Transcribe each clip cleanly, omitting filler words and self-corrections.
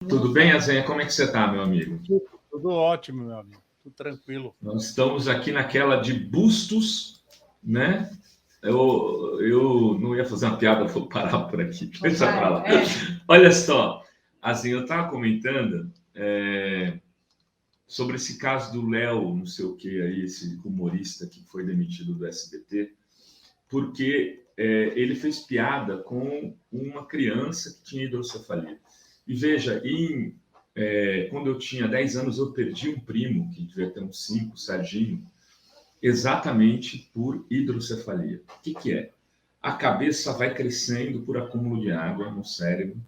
Tudo bem, Azenha? Como é que você está, meu amigo? Tudo ótimo, meu amigo. Tudo tranquilo. Nós estamos aqui naquela de bustos, né? Eu não ia fazer uma piada, vou parar por aqui. Deixa para lá. Olha só, Azenha, eu estava comentando sobre esse caso do Léo, não sei o que aí, esse humorista que foi demitido do SBT, porque ele fez piada com uma criança que tinha hidrocefalia. E veja, quando eu tinha 10 anos, eu perdi um primo, que devia ter uns 5, Serginho, exatamente por hidrocefalia. O que é? A cabeça vai crescendo por acúmulo de água no cérebro,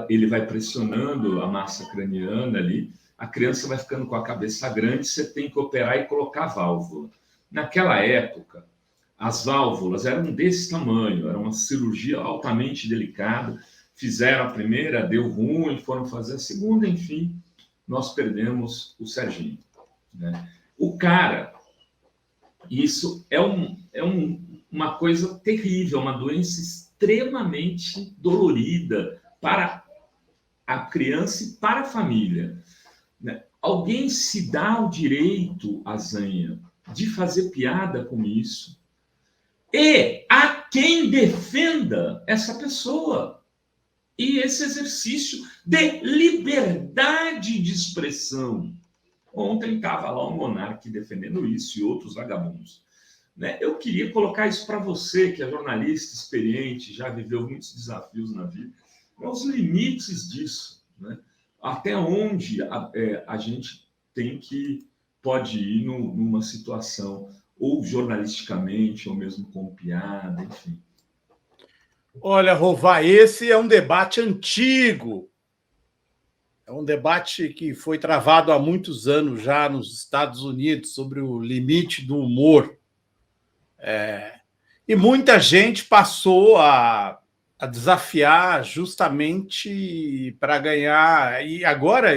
ele vai pressionando a massa craniana ali, a criança vai ficando com a cabeça grande, você tem que operar e colocar válvula. Naquela época, as válvulas eram desse tamanho, era uma cirurgia altamente delicada. Fizeram a primeira, deu ruim, foram fazer a segunda, enfim, nós perdemos o Serginho. Né? O cara, isso é uma coisa terrível, uma doença extremamente dolorida para a criança e para a família. Né? Alguém se dá o direito, Azenha, de fazer piada com isso, e a quem defenda essa pessoa. E esse exercício de liberdade de expressão. Ontem estava lá o Monark defendendo isso e outros vagabundos. Né? Eu queria colocar isso para você, que é jornalista experiente, já viveu muitos desafios na vida, os limites disso. Né? Até onde a gente pode ir numa situação, ou jornalisticamente, ou mesmo com piada, enfim. Olha, Rovai, esse é um debate antigo. É um debate que foi travado há muitos anos já nos Estados Unidos sobre o limite do humor. E muita gente passou a desafiar justamente para ganhar. E agora,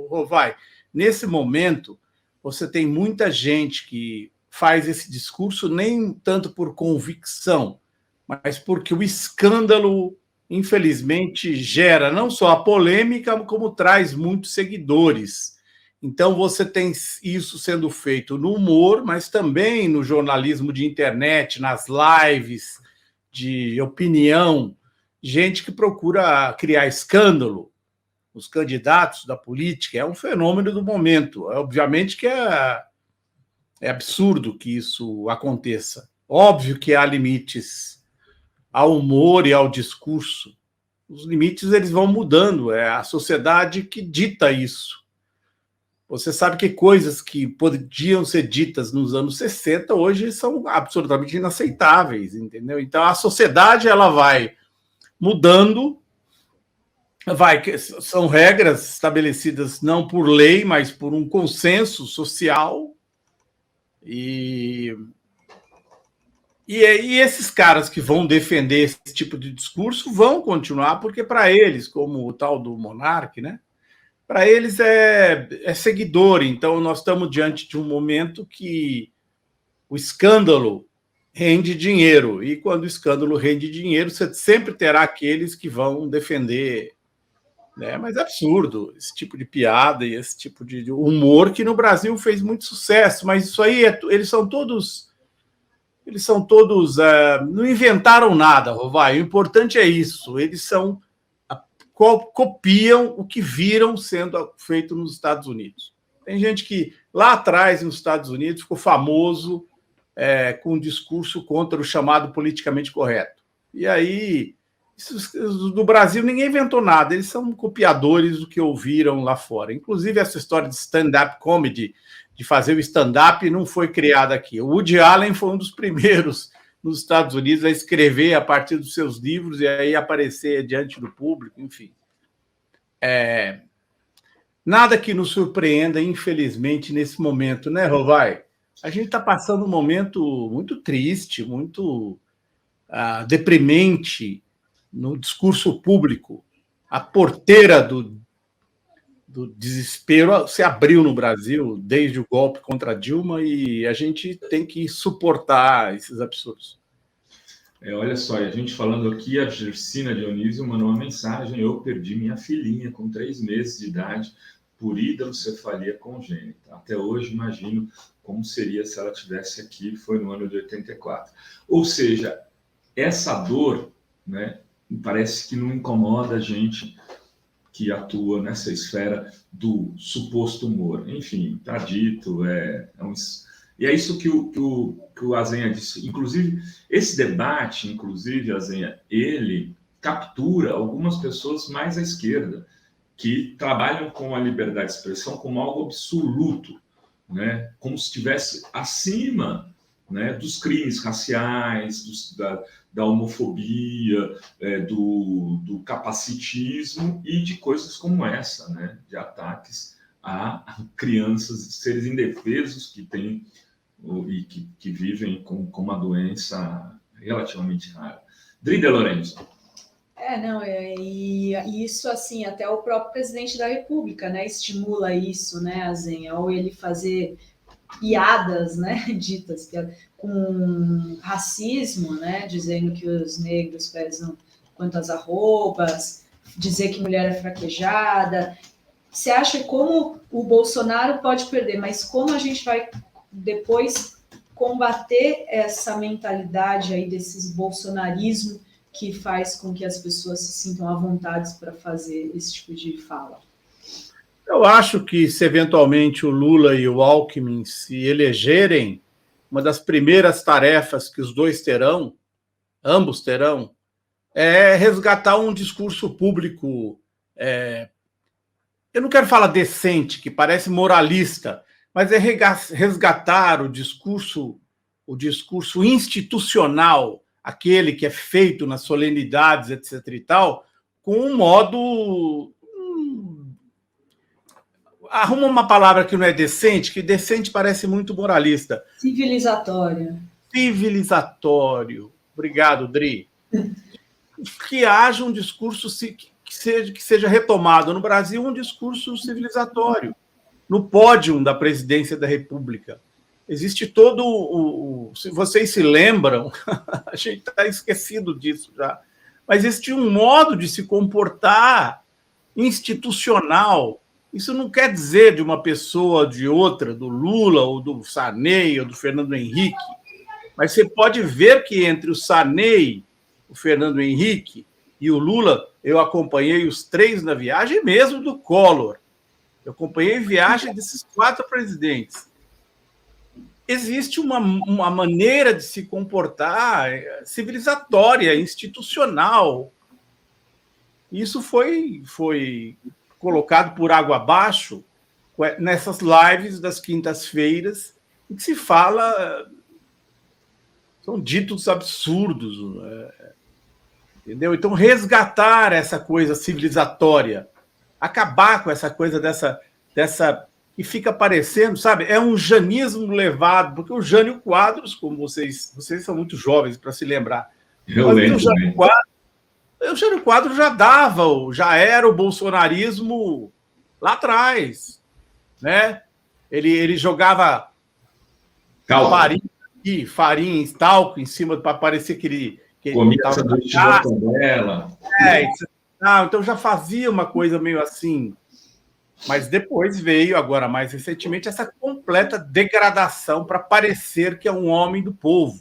Rovai, nesse momento, você tem muita gente que faz esse discurso nem tanto por convicção, mas porque o escândalo, infelizmente, gera não só a polêmica, como traz muitos seguidores. Então, você tem isso sendo feito no humor, mas também no jornalismo de internet, nas lives de opinião, gente que procura criar escândalo. Os candidatos da política é um fenômeno do momento. Obviamente que é absurdo que isso aconteça. Óbvio que há limites ao humor e ao discurso. Os limites eles vão mudando, é a sociedade que dita isso. Você sabe que coisas que podiam ser ditas nos anos 60 hoje são absolutamente inaceitáveis, entendeu? Então a sociedade ela vai mudando, são regras estabelecidas não por lei, mas por um consenso social. E esses caras que vão defender esse tipo de discurso vão continuar, porque para eles, como o tal do Monark, né? Para eles é seguidor. Então, nós estamos diante de um momento que o escândalo rende dinheiro. E quando o escândalo rende dinheiro, você sempre terá aqueles que vão defender. Né? Mas é absurdo esse tipo de piada e esse tipo de humor que no Brasil fez muito sucesso. Mas isso aí, eles são todos não inventaram nada, Rovai. O importante é isso. Eles copiam o que viram sendo feito nos Estados Unidos. Tem gente que lá atrás, nos Estados Unidos, ficou famoso com um discurso contra o chamado politicamente correto. E aí, do Brasil, ninguém inventou nada. Eles são copiadores do que ouviram lá fora. Inclusive, essa história de stand-up comedy, de fazer o stand-up, não foi criada aqui. O Woody Allen foi um dos primeiros nos Estados Unidos a escrever a partir dos seus livros e aí aparecer diante do público, enfim. Nada que nos surpreenda, infelizmente, nesse momento, né, Rovai? A gente está passando um momento muito triste, muito deprimente no discurso público. A porteira do desespero se abriu no Brasil desde o golpe contra Dilma e a gente tem que suportar esses absurdos. Olha só, e a gente falando aqui, a Gersina Dionísio mandou uma mensagem: eu perdi minha filhinha com 3 meses de idade por hidrocefalia congênita. Até hoje, imagino como seria se ela tivesse aqui, foi no ano de 84. Ou seja, essa dor, né, parece que não incomoda a gente que atua nessa esfera do suposto humor. Enfim, está dito, e é isso que o Azenha disse. Inclusive, esse debate, inclusive, Azenha, ele captura algumas pessoas mais à esquerda, que trabalham com a liberdade de expressão como algo absoluto, né? Como se estivesse acima, né, dos crimes raciais, da homofobia, do capacitismo e de coisas como essa, né, de ataques a crianças, seres indefesos que têm e que vivem com uma doença relativamente rara. Drida Lorenzo. Não, e isso, assim, até o próprio presidente da República, né, estimula isso, né, Azenha, ou ele fazer piadas, né, ditas com racismo, né, dizendo que os negros pesam quanto as arrobas, dizer que mulher é fraquejada. Você acha como o Bolsonaro pode perder, mas como a gente vai depois combater essa mentalidade aí desses bolsonarismo que faz com que as pessoas se sintam à vontade para fazer esse tipo de fala? Eu acho que, se eventualmente o Lula e o Alckmin se elegerem, uma das primeiras tarefas que os dois terão, ambos terão, é resgatar um discurso público. Eu não quero falar decente, que parece moralista, mas é resgatar o discurso institucional, aquele que é feito nas solenidades, etc. e tal, com um modo. Arruma uma palavra que não é decente, que decente parece muito moralista. Civilizatório. Civilizatório. Obrigado, Dri. Que haja um discurso que seja retomado no Brasil, um discurso civilizatório. No pódio da presidência da República. Existe todo se vocês se lembram, a gente está esquecido disso já, mas existe um modo de se comportar institucional. Isso não quer dizer de uma pessoa ou de outra, do Lula, ou do Sarney, ou do Fernando Henrique, mas você pode ver que entre o Sarney, o Fernando Henrique e o Lula, eu acompanhei os 3 na viagem, mesmo do Collor. Eu acompanhei a viagem desses 4 presidentes. Existe uma maneira de se comportar civilizatória, institucional. Isso foi colocado por água abaixo nessas lives das quintas-feiras, em que se fala, são ditos absurdos, entendeu? Então, resgatar essa coisa civilizatória, acabar com essa coisa dessa que fica parecendo, sabe? É um janismo levado, porque o Jânio Quadros, como vocês são muito jovens para se lembrar, o Jânio Quadros já era o bolsonarismo lá atrás, né? Ele jogava farinha, talco em cima para parecer que ele comia essa dela. Então já fazia uma coisa meio assim. Mas depois veio, agora mais recentemente, essa completa degradação para parecer que é um homem do povo.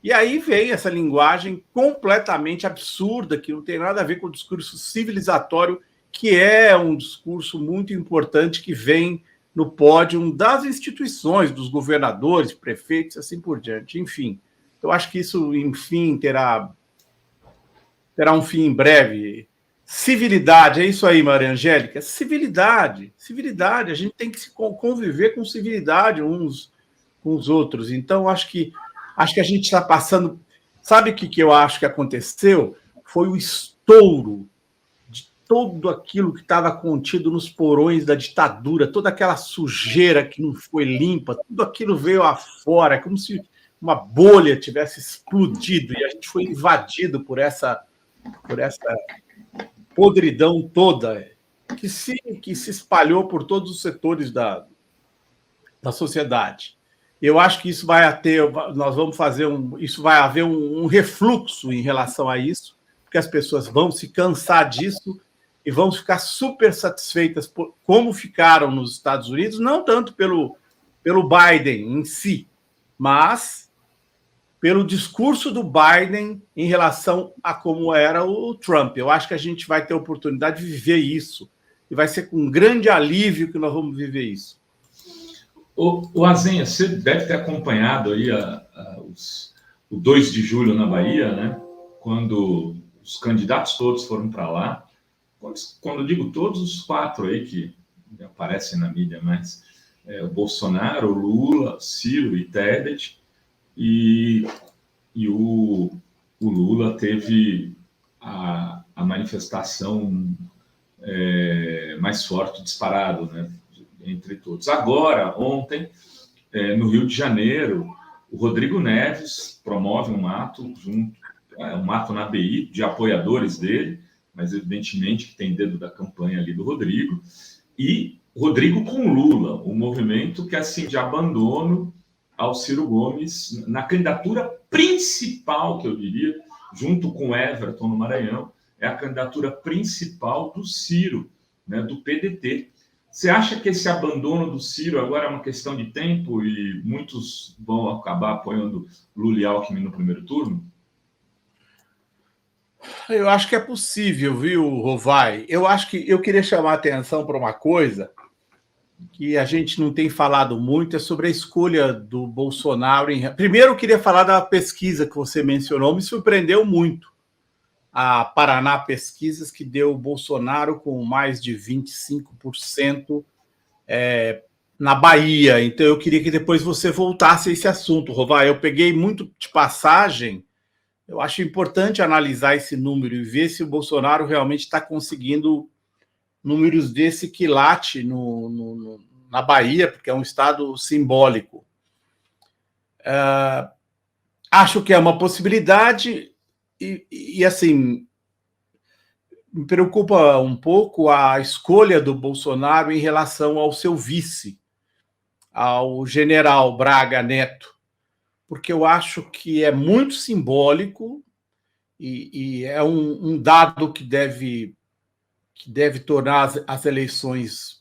E aí veio essa linguagem completamente absurda, que não tem nada a ver com o discurso civilizatório, que é um discurso muito importante que vem no pódio das instituições, dos governadores, prefeitos, assim por diante. Enfim, eu acho que isso, enfim, terá um fim em breve. Civilidade, é isso aí, Maria Angélica. Civilidade. A gente tem que conviver com civilidade uns com os outros. Então, acho que a gente está passando. Sabe o que eu acho que aconteceu? Foi o estouro de tudo aquilo que estava contido nos porões da ditadura, toda aquela sujeira que não foi limpa, tudo aquilo veio afora, como se uma bolha tivesse explodido e a gente foi invadido por essa podridão toda que se espalhou por todos os setores da sociedade. Eu acho que isso vai ter, nós vamos fazer isso vai haver um refluxo em relação a isso, porque as pessoas vão se cansar disso e vão ficar super satisfeitas por como ficaram nos Estados Unidos, não tanto pelo Biden em si, mas pelo discurso do Biden em relação a como era o Trump. Eu acho que a gente vai ter a oportunidade de viver isso, e vai ser com um grande alívio que nós vamos viver isso. O Azenha, você deve ter acompanhado aí o 2 de julho na Bahia, né? Quando os candidatos todos foram para lá. Quando eu digo todos, os 4 aí que aparecem na mídia, mas o Bolsonaro, o Lula, Ciro e Tebet, e o Lula teve a manifestação mais forte, disparado, né? Entre todos. Agora, ontem, no Rio de Janeiro, o Rodrigo Neves promove um ato na BI de apoiadores dele, mas evidentemente que tem dedo da campanha ali do Rodrigo, e Rodrigo com Lula, um movimento que é assim de abandono ao Ciro Gomes na candidatura principal, que eu diria, junto com Everton no Maranhão, é a candidatura principal do Ciro, né, do PDT. Você acha que esse abandono do Ciro agora é uma questão de tempo e muitos vão acabar apoiando Lula e Alckmin no primeiro turno? Eu acho que é possível, viu, Rovai? Eu queria chamar a atenção para uma coisa que a gente não tem falado muito, é sobre a escolha do Bolsonaro. Primeiro, eu queria falar da pesquisa que você mencionou, me surpreendeu muito. A Paraná Pesquisas, que deu o Bolsonaro com mais de 25% na Bahia. Então, eu queria que depois você voltasse a esse assunto, Rovai. Eu peguei muito de passagem. Eu acho importante analisar esse número e ver se o Bolsonaro realmente está conseguindo números desse quilate na Bahia, porque é um estado simbólico. Acho que é uma possibilidade e assim, me preocupa um pouco a escolha do Bolsonaro em relação ao seu vice, ao general Braga Neto, porque eu acho que é muito simbólico e é um dado que deve tornar as eleições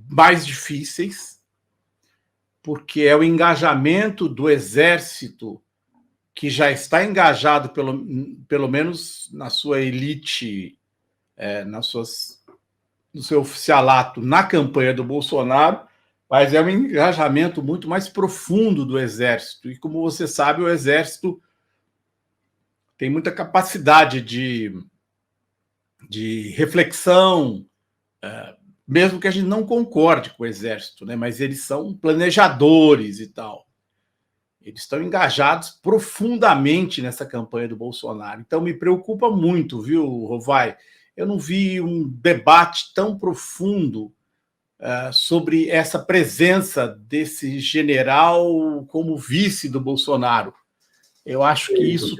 mais difíceis, porque é o engajamento do Exército, que já está engajado, pelo menos na sua elite, no seu oficialato, na campanha do Bolsonaro, mas é um engajamento muito mais profundo do Exército. E, como você sabe, o Exército tem muita capacidade de reflexão, mesmo que a gente não concorde com o Exército, né? Mas eles são planejadores e tal. Eles estão engajados profundamente nessa campanha do Bolsonaro. Então, me preocupa muito, viu, Rovai? Eu não vi um debate tão profundo sobre essa presença desse general como vice do Bolsonaro. Eu acho que isso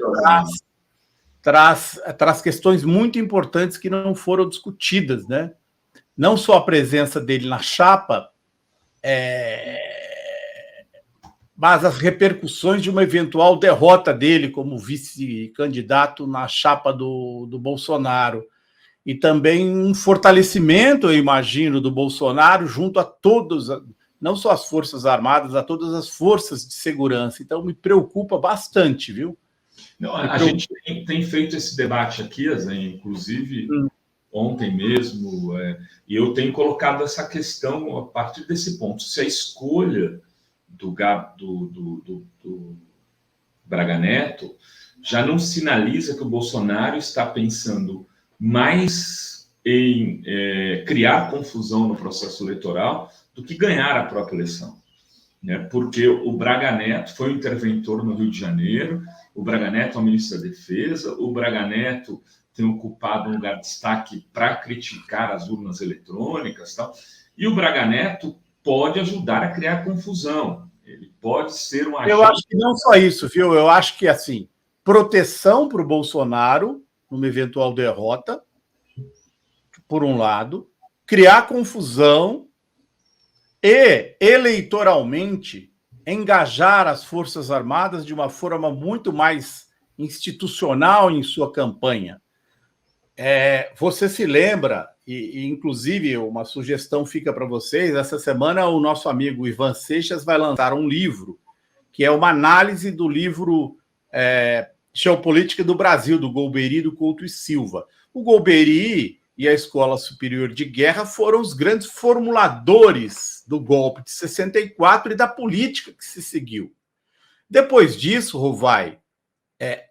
traz questões muito importantes que não foram discutidas, né? Não só a presença dele na chapa, mas as repercussões de uma eventual derrota dele como vice-candidato na chapa do Bolsonaro. E também um fortalecimento, eu imagino, do Bolsonaro junto a todos, não só as Forças Armadas, a todas as forças de segurança. Então, me preocupa bastante, viu? Não, a gente tem feito esse debate aqui, inclusive ontem mesmo, e eu tenho colocado essa questão a partir desse ponto. Se a escolha do Braga Neto já não sinaliza que o Bolsonaro está pensando mais em criar confusão no processo eleitoral do que ganhar a própria eleição, né? Porque o Braga Neto foi um interventor no Rio de Janeiro, o Braga Neto é o ministro da Defesa, o Braga Neto tem ocupado um lugar de destaque para criticar as urnas eletrônicas e tal, e o Braga Neto pode ajudar a criar confusão, ele pode ser um agente... Eu acho que não só isso, viu? Eu acho que, assim, proteção para o Bolsonaro numa eventual derrota, por um lado, criar confusão e, eleitoralmente, engajar as Forças Armadas de uma forma muito mais institucional em sua campanha. Você se lembra, e inclusive uma sugestão fica para vocês, essa semana o nosso amigo Ivan Seixas vai lançar um livro, que é uma análise do livro Geopolítica do Brasil, do Golbery e do Couto e Silva. O Golbery e a Escola Superior de Guerra foram os grandes formuladores do golpe de 64 e da política que se seguiu. Depois disso, Rovai,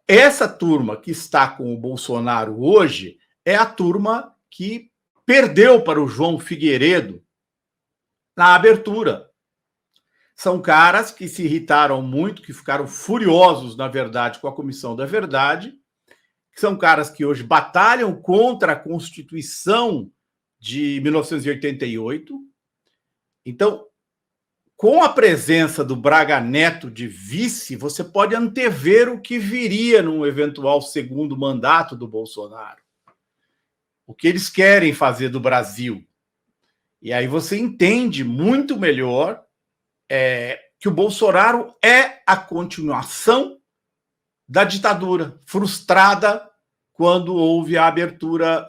essa turma que está com o Bolsonaro hoje é a turma que perdeu para o João Figueiredo na abertura. São caras que se irritaram muito, que ficaram furiosos, na verdade, com a Comissão da Verdade, são caras que hoje batalham contra a Constituição de 1988. Então, com a presença do Braga Neto de vice, você pode antever o que viria num eventual segundo mandato do Bolsonaro. O que eles querem fazer do Brasil. E aí você entende muito melhor que o Bolsonaro é a continuação da ditadura, frustrada quando houve a abertura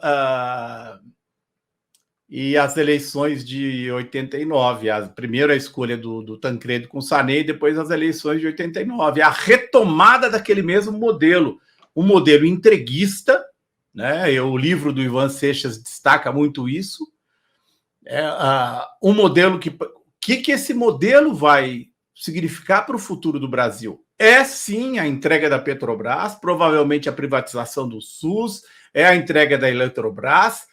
e as eleições de 89, primeiro a escolha do Tancredo com Sarney, depois as eleições de 89, a retomada daquele mesmo modelo, um modelo entreguista, né? O livro do Ivan Seixas destaca muito isso, um modelo que esse modelo vai significar para o futuro do Brasil? Sim, a entrega da Petrobras, provavelmente a privatização do SUS, a entrega da Eletrobras,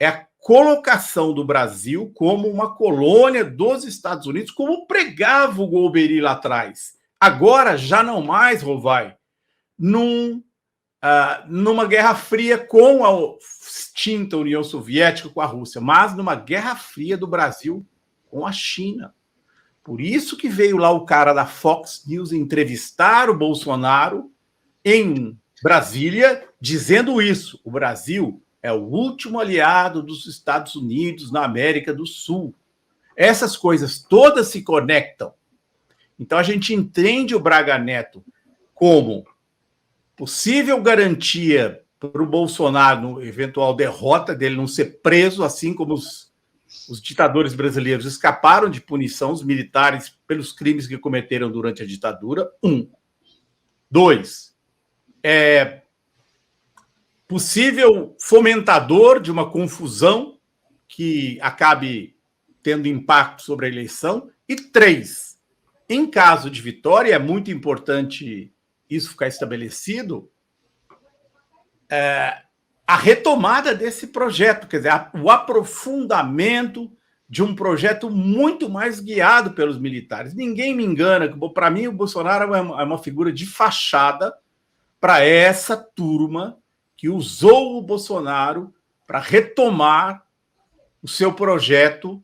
a colocação do Brasil como uma colônia dos Estados Unidos, como pregava o Golbery lá atrás. Agora, já não mais, Rovai, numa guerra fria com a extinta União Soviética, com a Rússia, mas numa guerra fria do Brasil com a China. Por isso que veio lá o cara da Fox News entrevistar o Bolsonaro em Brasília, dizendo isso. O Brasil é o último aliado dos Estados Unidos na América do Sul. Essas coisas todas se conectam. Então, a gente entende o Braga Neto como possível garantia para o Bolsonaro, no eventual derrota dele, não ser preso, assim como os ditadores brasileiros escaparam de punição, os militares, pelos crimes que cometeram durante a ditadura. 1. 2. Possível fomentador de uma confusão que acabe tendo impacto sobre a eleição. E 3. Em caso de vitória, é muito importante isso ficar estabelecido, a retomada desse projeto, quer dizer, o aprofundamento de um projeto muito mais guiado pelos militares. Ninguém me engana, que para mim o Bolsonaro é uma figura de fachada para essa turma que usou o Bolsonaro para retomar o seu projeto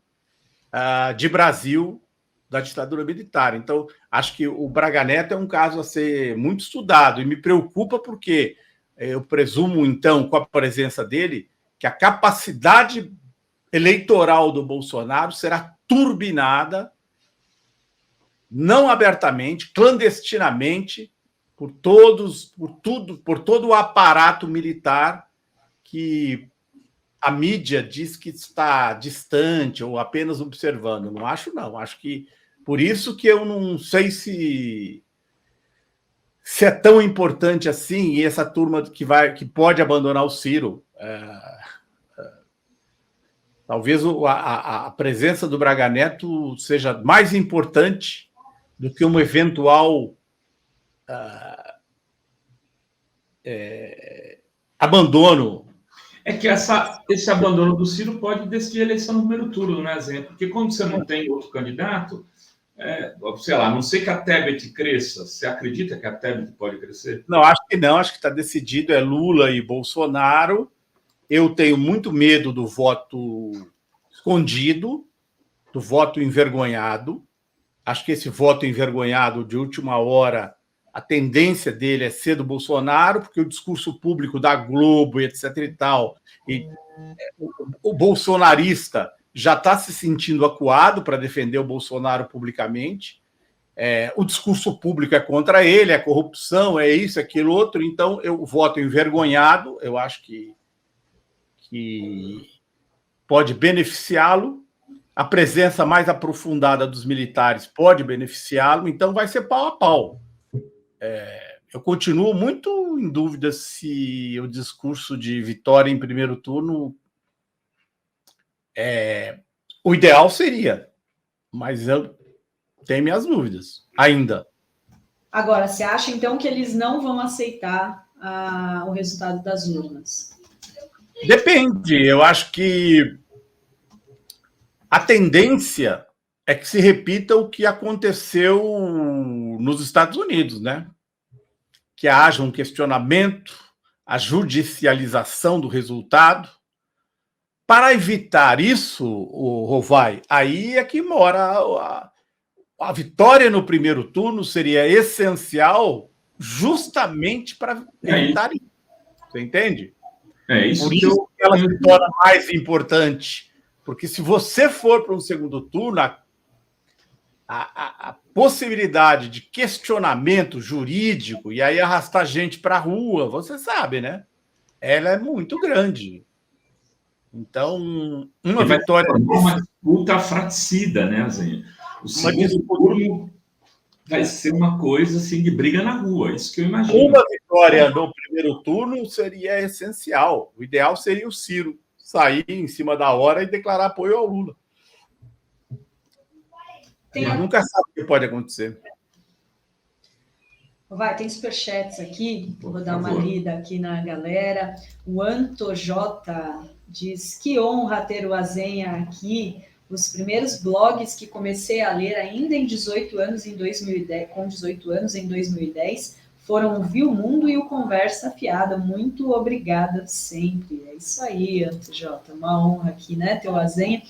de Brasil da ditadura militar. Então, acho que o Braga Neto é um caso a ser muito estudado e me preocupa porque eu presumo, então, com a presença dele, que a capacidade eleitoral do Bolsonaro será turbinada, não abertamente, clandestinamente, por todo o aparato militar que a mídia diz que está distante ou apenas observando. Não acho, não. Acho que por isso que eu não sei se é tão importante assim, e essa turma que pode abandonar o Ciro. Talvez a presença do Braga Neto seja mais importante do que um eventual abandono. É que esse abandono do Ciro pode decidir a eleição no primeiro turno, né, Zé? Porque quando você não tem outro candidato, sei lá, a não sei que a Tebet cresça. Você acredita que a Tebet pode crescer? Não, acho que não. Acho que está decidido, é Lula e Bolsonaro. Eu tenho muito medo do voto escondido, do voto envergonhado. Acho que esse voto envergonhado de última hora, a tendência dele é ser do Bolsonaro, porque o discurso público da Globo, etc. e tal, e o bolsonarista já está se sentindo acuado para defender o Bolsonaro publicamente. o discurso público é contra ele, é corrupção, é isso, é aquilo outro, então eu voto envergonhado, eu acho que pode beneficiá-lo, a presença mais aprofundada dos militares pode beneficiá-lo, então vai ser pau a pau. Eu continuo muito em dúvida se o discurso de vitória em primeiro turno o ideal seria, mas eu tenho minhas dúvidas ainda. Agora, você acha, então, que eles não vão aceitar o resultado das urnas? Depende. Eu acho que a tendência é que se repita o que aconteceu nos Estados Unidos, né? Que haja um questionamento, a judicialização do resultado. Para evitar isso, o Rovai, aí é que mora a vitória no primeiro turno seria essencial justamente para evitar isso. Você entende? Isso por isso que ela se torna mais importante. Porque se você for para um segundo turno, a possibilidade de questionamento jurídico e aí arrastar gente para a rua, você sabe, né? Ela é muito grande. Então, uma vitória... Uma disputa fratricida, né, Zenha? O segundo turno vai ser uma coisa assim de briga na rua, isso que eu imagino. Uma vitória no primeiro turno seria essencial. O ideal seria o Ciro sair em cima da hora e declarar apoio ao Lula. Mas nunca sabe o que pode acontecer. Tem superchats aqui, vou dar uma lida aqui na galera. O Anto J diz: que honra ter o Azenha aqui. Os primeiros blogs que comecei a ler ainda em 18 anos, em 2010, com 18 anos em 2010, foram o Viu Mundo e o Conversa Afiada. Muito obrigada sempre. É isso aí, Anto J. Uma honra aqui, né, teu Azenha.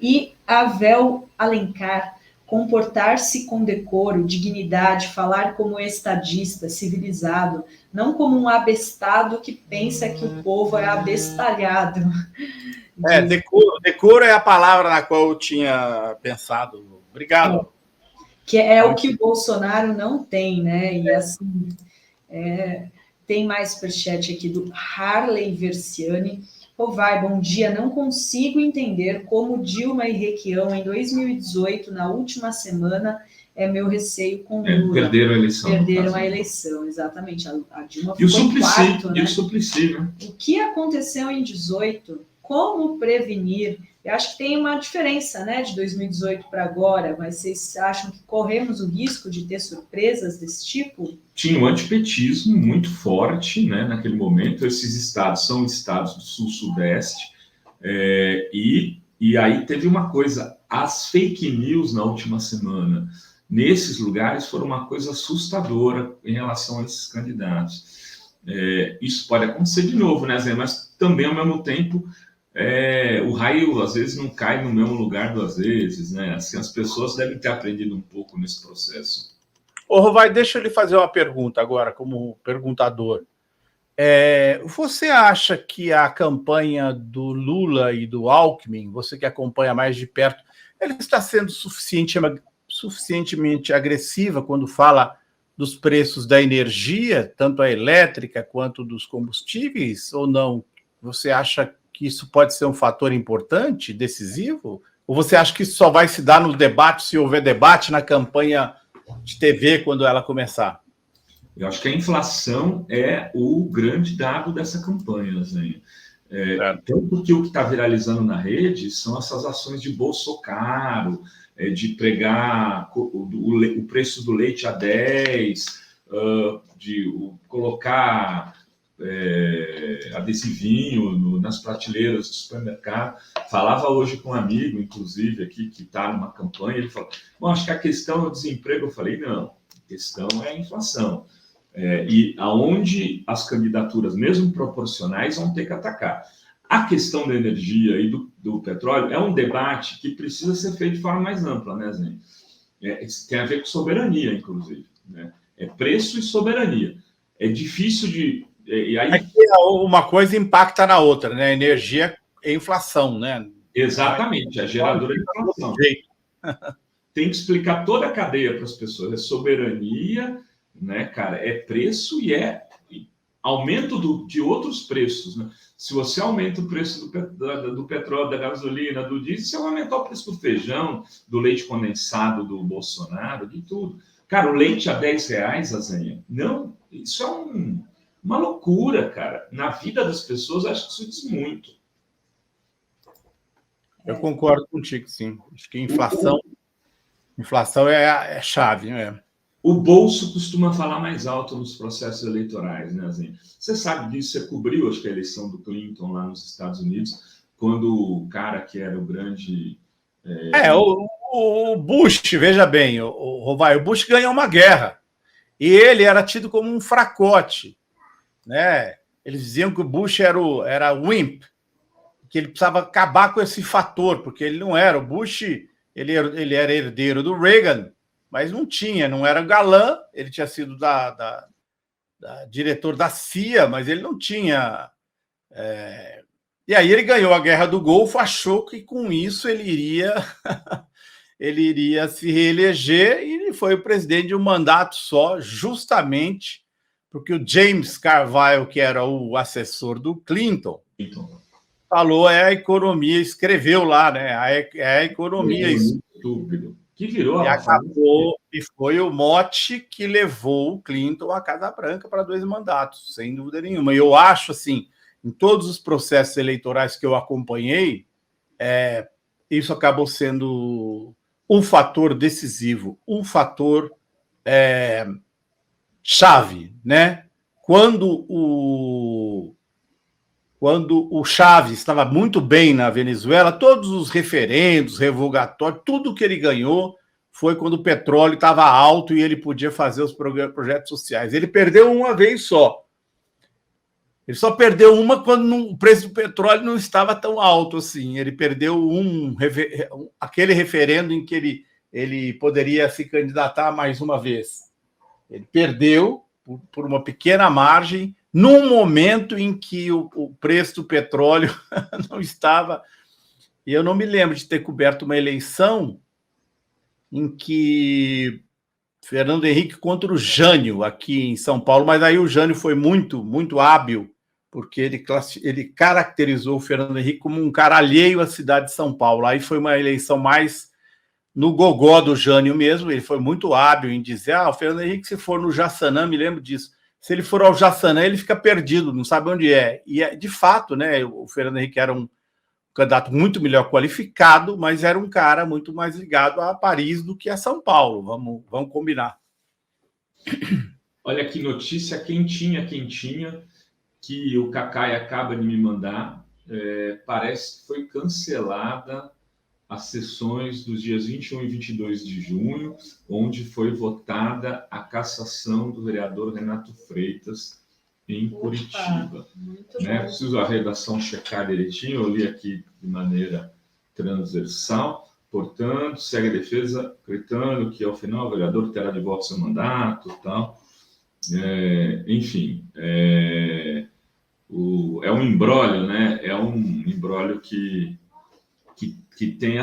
E Avel Alencar: comportar-se com decoro, dignidade, falar como estadista, civilizado, não como um abestado que pensa que o povo é abestalhado. Decoro é a palavra na qual eu tinha pensado. Obrigado. Que é o que o Bolsonaro não tem, né? E assim, tem mais superchat aqui do Harley Versiani. Bom dia, não consigo entender como Dilma e Requião, em 2018, na última semana, meu receio com Lula. Perderam a eleição. Perderam a eleição, exatamente. A Dilma ficou em quarto, né? E o Suplicy, né? O que aconteceu em 2018? Como prevenir? Eu acho que tem uma diferença, né, de 2018 para agora, mas vocês acham que corremos o risco de ter surpresas desse tipo? Tinha um antipetismo muito forte, né, naquele momento. Esses estados são estados do sul-sudeste, e aí teve uma coisa: as fake news na última semana nesses lugares foram uma coisa assustadora em relação a esses candidatos. Isso pode acontecer de novo, né, Zé? Mas também, ao mesmo tempo, o raio às vezes não cai no mesmo lugar duas vezes, né? Assim, as pessoas devem ter aprendido um pouco nesse processo. Ô, Rovai, deixa eu lhe fazer uma pergunta agora, como perguntador. Você acha que a campanha do Lula e do Alckmin, você que acompanha mais de perto, ela está sendo suficientemente agressiva quando fala dos preços da energia, tanto a elétrica quanto dos combustíveis, ou não? Você acha que isso pode ser um fator importante, decisivo? Ou você acha que isso só vai se dar no debate, se houver debate na campanha de TV quando ela começar? Eu acho que a inflação é o grande dado dessa campanha, Zenha. Tanto que o que está viralizando na rede são essas ações de Bolsonaro, de pregar o preço do leite a 10, de colocar adesivinho nas prateleiras do supermercado. Falava hoje com um amigo, inclusive, aqui, que está numa campanha, ele falou: bom, acho que a questão é o desemprego. Eu falei: não, a questão é a inflação. E aonde as candidaturas, mesmo proporcionais, vão ter que atacar. A questão da energia e do petróleo é um debate que precisa ser feito de forma mais ampla, né, Zé? Tem a ver com soberania, inclusive, né? Preço e soberania. É difícil de... Uma coisa impacta na outra, né? Energia é inflação, né? Exatamente, é geradora de inflação. tem que explicar toda a cadeia para as pessoas. É soberania, né, cara? É preço e é aumento de outros preços, né? Se você aumenta o preço do petróleo, da gasolina, do diesel, você vai aumentar o preço do feijão, do leite condensado do Bolsonaro, de tudo. Cara, o leite a R$10, Azenha, não, isso é uma loucura, cara. Na vida das pessoas, acho que isso diz muito. Eu concordo contigo, sim. Acho que inflação é chave, né? O bolso costuma falar mais alto nos processos eleitorais, né, Azenha? Você sabe disso, você cobriu, acho que a eleição do Clinton lá nos Estados Unidos, quando o cara que era o grande... O Bush, veja bem, o Bush ganhou uma guerra e ele era tido como um fracote, né? Eles diziam que o Bush era wimp, que ele precisava acabar com esse fator, porque ele não era. O Bush, ele era herdeiro do Reagan, mas não era galã, ele tinha sido diretor da CIA, mas ele não tinha... E aí ele ganhou a Guerra do Golfo, achou que com isso ele iria se reeleger e ele foi o presidente de um mandato só, justamente porque o James Carville, que era o assessor do Clinton, falou a economia, escreveu lá, né? A economia estúpido. Que virou e acabou, e foi o mote que levou o Clinton à Casa Branca para 2 mandatos, sem dúvida nenhuma. E eu acho, assim, em todos os processos eleitorais que eu acompanhei, isso acabou sendo um fator decisivo, um fator chave, né? Quando o Chávez estava muito bem na Venezuela, todos os referendos, revogatórios, tudo que ele ganhou foi quando o petróleo estava alto e ele podia fazer os projetos sociais. Ele perdeu uma vez só. Ele só perdeu uma quando o preço do petróleo não estava tão alto assim. Ele perdeu aquele referendo em que ele poderia se candidatar mais uma vez. Ele perdeu por uma pequena margem, num momento em que o preço do petróleo não estava... E eu não me lembro de ter coberto uma eleição em que Fernando Henrique contra o Jânio, aqui em São Paulo, mas aí o Jânio foi muito, muito hábil, porque ele caracterizou o Fernando Henrique como um cara alheio à cidade de São Paulo. Aí foi uma eleição mais no gogó do Jânio mesmo, ele foi muito hábil em dizer, o Fernando Henrique, se for no Jaçanã, me lembro disso, se ele for ao Jaçanã, ele fica perdido, não sabe onde é. E, de fato, né, o Fernando Henrique era um candidato muito melhor qualificado, mas era um cara muito mais ligado a Paris do que a São Paulo, vamos combinar. Olha que notícia quentinha, que o Cacai acaba de me mandar, parece que foi cancelada as sessões dos dias 21 e 22 de junho, onde foi votada a cassação do vereador Renato Freitas em Curitiba. Né? Preciso a redação checar direitinho, eu li aqui de maneira transversal. Portanto, segue a defesa acreditando que, ao final, o vereador terá de volta seu mandato e tal. Enfim, é um imbróglio, né? É um imbróglio que tem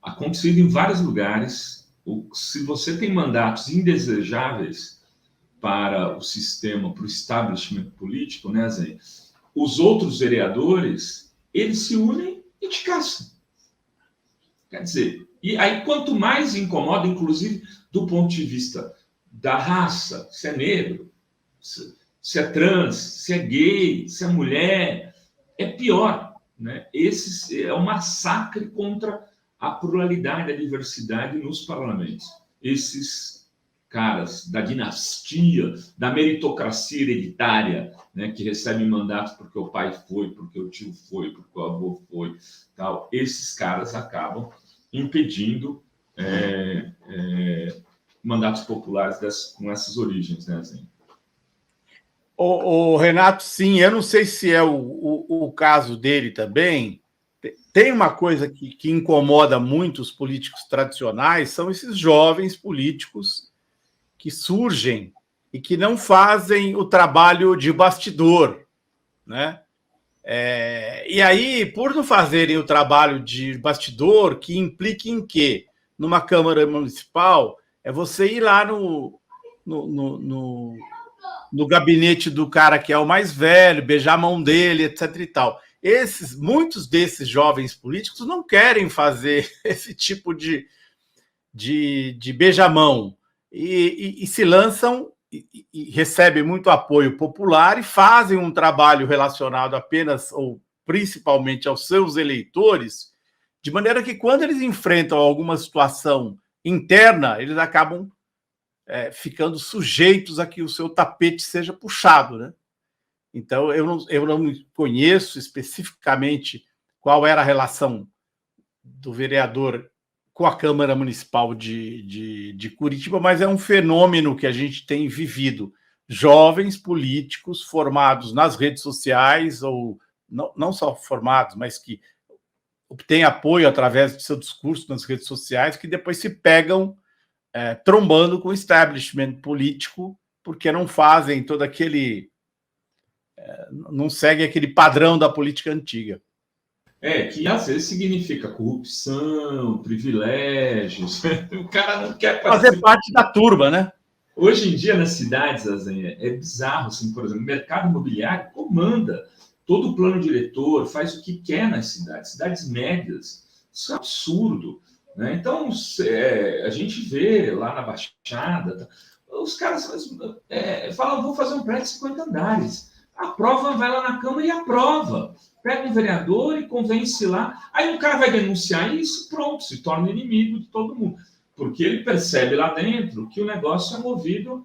acontecido em vários lugares. Se você tem mandatos indesejáveis para o sistema, para o establishment político, né, Zé? Os outros vereadores, eles se unem e te caçam. Quer dizer, e aí quanto mais incomoda, inclusive do ponto de vista da raça, se é negro, se é trans, se é gay, se é mulher, é pior, né? Esse é um massacre contra a pluralidade e a diversidade nos parlamentos. Esses caras da dinastia, da meritocracia hereditária, né, que recebem mandatos porque o pai foi, porque o tio foi, porque o avô foi, tal, esses caras acabam impedindo mandatos populares com essas origens, né, Zen? O Renato, sim, eu não sei se é o caso dele também. Tem uma coisa que incomoda muito os políticos tradicionais, são esses jovens políticos que surgem e que não fazem o trabalho de bastidor, né? E aí, por não fazerem o trabalho de bastidor, que implica em quê? Numa Câmara Municipal, é você ir lá no gabinete do cara que é o mais velho, beijar a mão dele, etc. e tal. Muitos desses jovens políticos não querem fazer esse tipo de beijamão e se lançam e recebem muito apoio popular e fazem um trabalho relacionado apenas ou principalmente aos seus eleitores, de maneira que quando eles enfrentam alguma situação interna, eles acabam ficando sujeitos a que o seu tapete seja puxado, né? Então, eu não conheço especificamente qual era a relação do vereador com a Câmara Municipal de Curitiba, mas é um fenômeno que a gente tem vivido. Jovens políticos formados nas redes sociais, ou não só formados, mas que obtêm apoio através de seu discurso nas redes sociais, que depois se pegam trombando com o establishment político, porque não fazem todo aquele... não seguem aquele padrão da política antiga. Que às vezes significa corrupção, privilégios. O cara não quer fazer parte da turma, né? Hoje em dia, nas cidades, é bizarro, assim, por exemplo, o mercado imobiliário comanda todo o plano diretor, faz o que quer nas cidades médias. Isso é absurdo, né? Então, a gente vê lá na Baixada, os caras falam, vou fazer um prédio de 50 andares. Aprova, vai lá na Câmara e aprova. Pega um vereador e convence lá. Aí o cara vai denunciar isso, pronto, se torna inimigo de todo mundo. Porque ele percebe lá dentro que o negócio é movido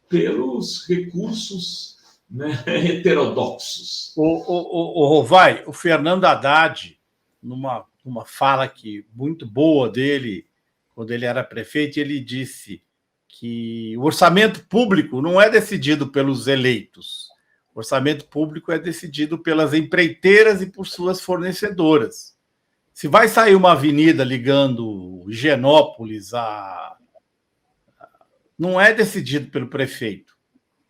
pelos recursos, né, heterodoxos. O Rovai, o Fernando Haddad, numa fala muito boa dele, quando ele era prefeito, ele disse que o orçamento público não é decidido pelos eleitos. O orçamento público é decidido pelas empreiteiras e por suas fornecedoras. Se vai sair uma avenida ligando Higienópolis não é decidido pelo prefeito.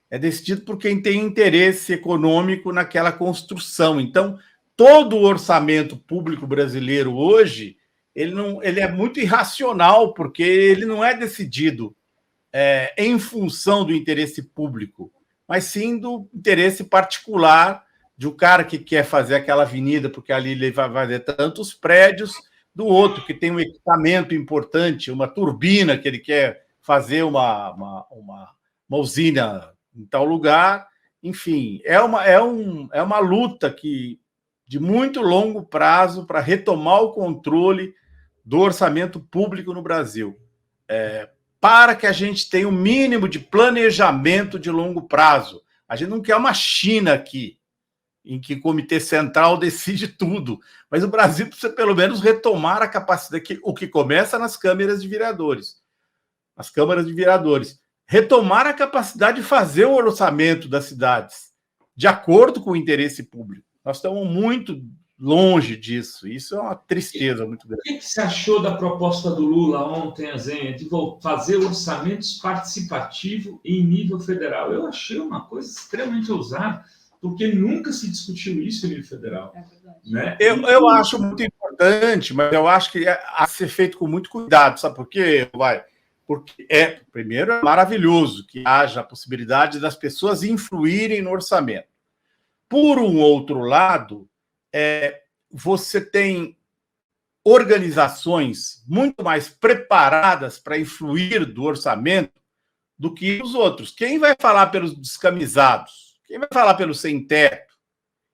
É decidido por quem tem interesse econômico naquela construção. Então, todo o orçamento público brasileiro hoje, ele é muito irracional, porque ele não é decidido em função do interesse público, mas sim do interesse particular de um cara que quer fazer aquela avenida, porque ali ele vai fazer tantos prédios, do outro que tem um equipamento importante, uma turbina que ele quer fazer uma usina em tal lugar. Enfim, é uma luta de muito longo prazo para retomar o controle do orçamento público no Brasil. Para que a gente tenha o mínimo de planejamento de longo prazo. A gente não quer uma China aqui, em que o Comitê Central decide tudo, mas o Brasil precisa pelo menos retomar a capacidade, o que começa nas câmaras de vereadores. As câmaras de vereadores. Retomar a capacidade de fazer o orçamento das cidades, de acordo com o interesse público. Nós estamos muito longe disso. Isso é uma tristeza muito grande. O que você achou da proposta do Lula ontem, Azenha, de fazer orçamentos participativos em nível federal? Eu achei uma coisa extremamente ousada, porque nunca se discutiu isso em nível federal. Né? Eu acho muito importante, mas eu acho que há que ser feito com muito cuidado. Sabe por quê? Porque, primeiro, é maravilhoso que haja a possibilidade das pessoas influírem no orçamento. Por um outro lado, você tem organizações muito mais preparadas para influir do orçamento do que os outros. Quem vai falar pelos descamisados? Quem vai falar pelo sem-teto?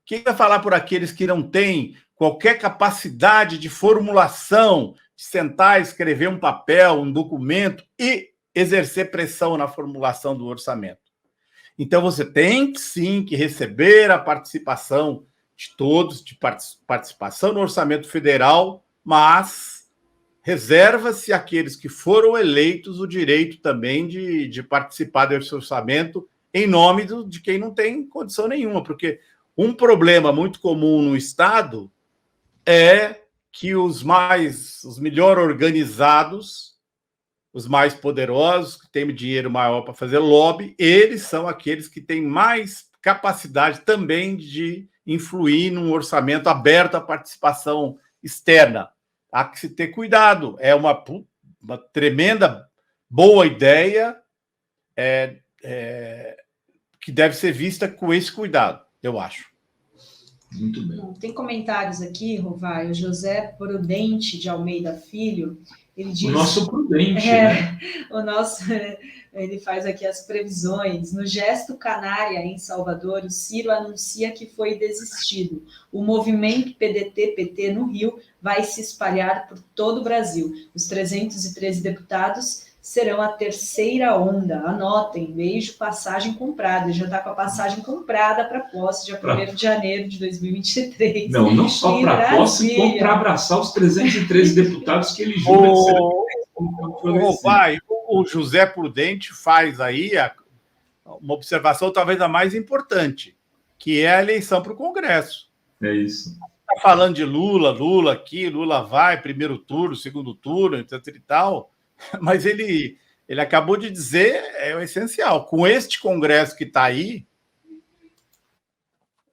Quem vai falar por aqueles que não têm qualquer capacidade de formulação, de sentar, escrever um papel, um documento e exercer pressão na formulação do orçamento? Então, você tem, sim, que receber a participação de todos, de participação no orçamento federal, mas reserva-se àqueles que foram eleitos o direito também de participar desse orçamento em nome de quem não tem condição nenhuma, porque um problema muito comum no Estado é que os melhor organizados, os mais poderosos, que têm dinheiro maior para fazer lobby, eles são aqueles que têm mais capacidade também de influir num orçamento aberto à participação externa. Há que se ter cuidado. É uma tremenda boa ideia que deve ser vista com esse cuidado, eu acho. Muito bem. Bom, tem comentários aqui, Rovai. O José Prudente de Almeida Filho, ele diz... O nosso Prudente, né? Ele faz aqui as previsões. No gesto Canária, em Salvador, o Ciro anuncia que foi desistido. O movimento PDT-PT no Rio vai se espalhar por todo o Brasil. Os 313 deputados serão a terceira onda. Anotem, beijo, passagem comprada. Já está com a passagem comprada para posse, dia 1º de janeiro de 2023. Não só para posse, como para abraçar os 313 deputados que ele jura que serão. O José Prudente faz aí uma observação talvez a mais importante, que é a eleição para o Congresso. É isso. Está falando de Lula aqui, Lula vai, primeiro turno, segundo turno, etc e tal, mas ele acabou de dizer, é o essencial, com este Congresso que está aí,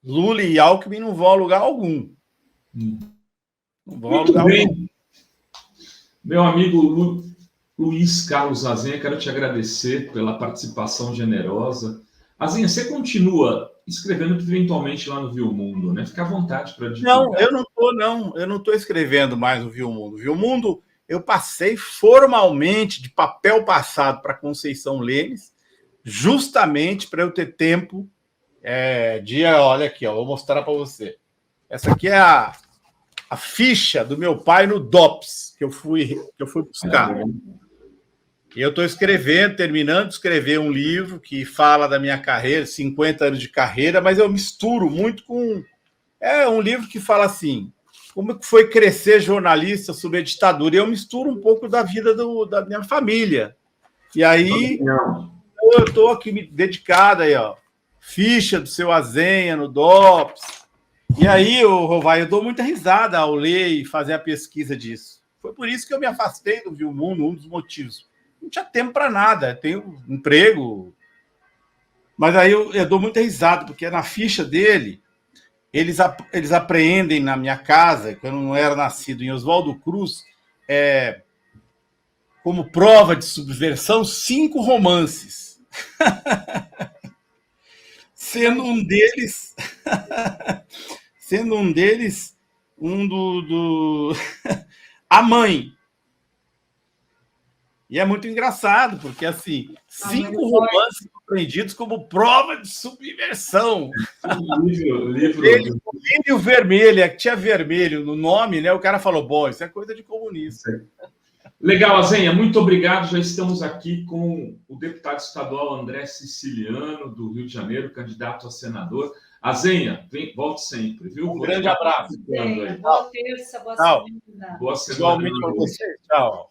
Lula e Alckmin não vão a lugar algum. Não vão a lugar algum. Meu amigo Luiz Carlos Azenha, quero te agradecer pela participação generosa. Azenha, você continua escrevendo eventualmente lá no Viu Mundo, né? Fica à vontade para divulgar. Não, eu não estou escrevendo mais no Viu Mundo. Viu Mundo, eu passei formalmente de papel passado para Conceição Lemes, justamente para eu ter tempo olha aqui, ó, vou mostrar para você. Essa aqui é a ficha do meu pai no DOPS, que eu fui buscar. E eu estou terminando de escrever um livro que fala da minha carreira, 50 anos de carreira, mas eu misturo muito com... É um livro que fala assim, como que foi crescer jornalista sob a ditadura, e eu misturo um pouco da vida da minha família. E aí, eu estou aqui dedicado aí, ó, ficha do seu Azenha no DOPS. E aí, Rovai, eu dou muita risada ao ler e fazer a pesquisa disso. Foi por isso que eu me afastei do Viu Mundo, um dos motivos. Não tinha tempo para nada, tenho emprego. Mas aí eu dou muita risada, porque na ficha dele, eles apreendem na minha casa, quando eu não era nascido em Oswaldo Cruz, como prova de subversão, 5 romances. Sendo um deles A Mãe. E é muito engraçado, porque, assim, 5 romances apreendidos como prova de subversão. Livro. O vermelho, tinha vermelho no nome, né? O cara falou, bom, isso é coisa de comunista. Legal, Azenha, muito obrigado. Já estamos aqui com o deputado estadual André Siciliano, do Rio de Janeiro, candidato a senador. Azenha, volte sempre, viu? Um grande abraço. Boa terça, boa semana. Boa semana. Igualmente para você. Tchau.